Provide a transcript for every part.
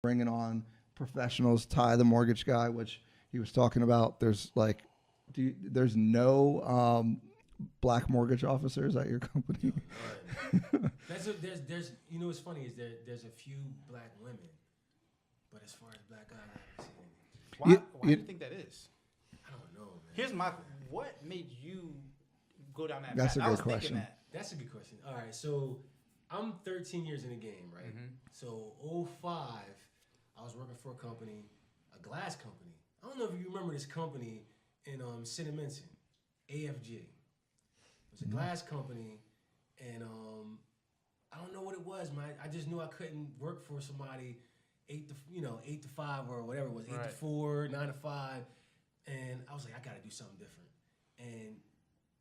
bringing on professionals, Ty the mortgage guy, which he was talking about. There's like, there's no black mortgage officers at your company. There's you know what's funny is there's a few black women, but as far as black guys, I haven't seen any. Why do you think that is? I don't know, man. Here's what made you go down that That's path? a I good was thinking question. that. That's a good question. All right, so I'm 13 years in the game, right? Mm-hmm. So '05, I was working for a company, a glass company. I don't know if you remember this company in Cinnaminson, AFG. It was a glass company, and I don't know what it was, man. I just knew I couldn't work for somebody 8 to 5 or whatever it was, 8 to 4, 9 to 5, and I was like, I got to do something different. And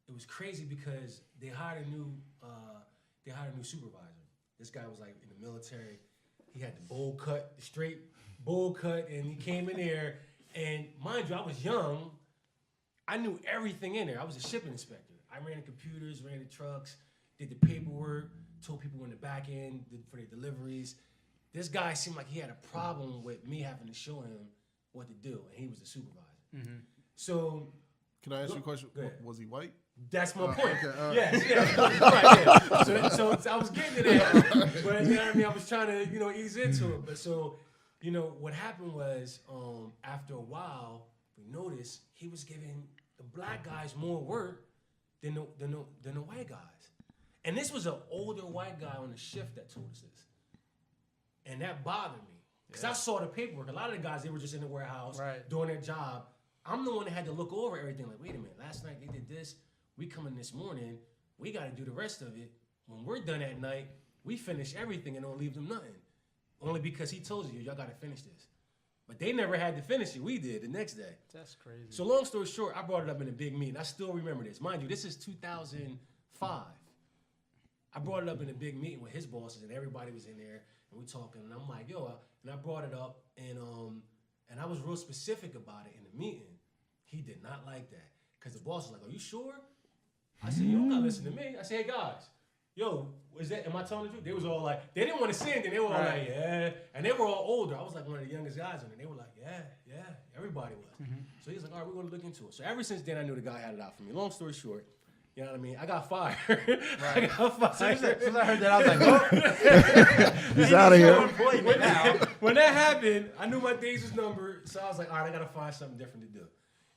it was crazy because they hired a new supervisor. This guy was like in the military. He had the bowl cut, the straight bowl cut, and he came in there. And mind you, I was young. I knew everything in there. I was a shipping inspector. I ran the computers, ran the trucks, did the paperwork, told people in the back end for the deliveries. This guy seemed like he had a problem with me having to show him what to do, and he was the supervisor. Mm-hmm. So, can I ask you a question? Go ahead. Was he white? That's my point. Okay, Yes, right, yeah. So I was getting to that, but you know what I mean. I was trying to ease into it. But so what happened was after a while we noticed he was giving the black guys more work than the white guys, and this was an older white guy on the shift that told us this, and that bothered me because I saw the paperwork. A lot of the guys, they were just in the warehouse doing their job. I'm the one that had to look over everything. Like, wait a minute, last night they did this. We come in this morning, we got to do the rest of it. When we're done at night, we finish everything and don't leave them nothing. Only because he told you, y'all got to finish this. But they never had to finish it. We did the next day. That's crazy. So long story short, I brought it up in a big meeting. I still remember this. Mind you, this is 2005. I brought it up in a big meeting with his bosses, and everybody was in there, and we talking. And I'm like, and I brought it up, and I was real specific about it in the meeting. He did not like that. Because the boss was like, are you sure? I said, you don't gotta listen to me. I said, hey guys, am I telling the truth? They was all like, they didn't want to say anything. They were all like, yeah. And they were all older. I was like one of the youngest guys on it. They were like, yeah, everybody was. Mm-hmm. So he was like, all right, we're gonna look into it. So ever since then, I knew the guy had it out for me. Long story short, you know what I mean? I got fired. I got fired. As soon as I heard that, I was like, oh. He's out of here. When that happened, I knew my days was numbered. So I was like, all right, I gotta find something different to do.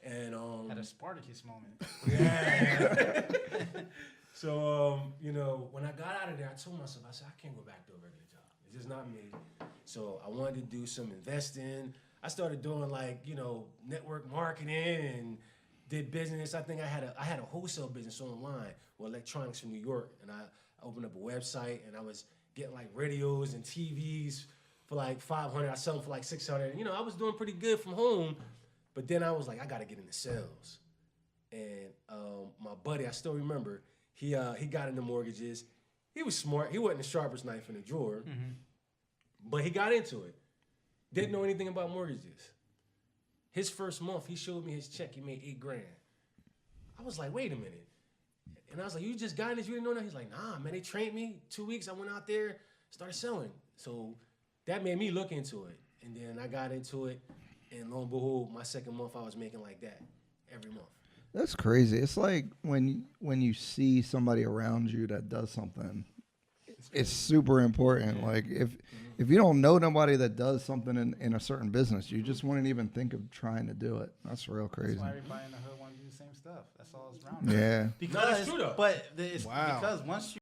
And had a Spartacus moment. Yeah. So when I got out of there, I told myself, I said, I can't go back to a regular job. It's just not me. So I wanted to do some investing. I started doing network marketing and did business. I think I had a wholesale business online with electronics from New York, and I opened up a website, and I was getting like radios and TVs for like $500. I sell them for like $600. I was doing pretty good from home. But then I was like, I got to get into sales. And my buddy, I still remember, he got into mortgages. He was smart. He wasn't the sharpest knife in the drawer, but he got into it. Didn't know anything about mortgages. His first month, he showed me his check. He made $8,000. I was like, wait a minute. And I was like, you just got in this? You didn't know that? He's like, nah, man, they trained me 2 weeks. I went out there, started selling. So that made me look into it. And then I got into it. And lo and behold, my second month, I was making like that every month. That's crazy. It's like when you see somebody around you that does something, it's super important. Like if you don't know nobody that does something in a certain business, you just wouldn't even think of trying to do it. That's real crazy. That's why everybody in the hood want to do the same stuff. That's all it's around. Yeah. Because, no, that's true though. But it's Wow. because once you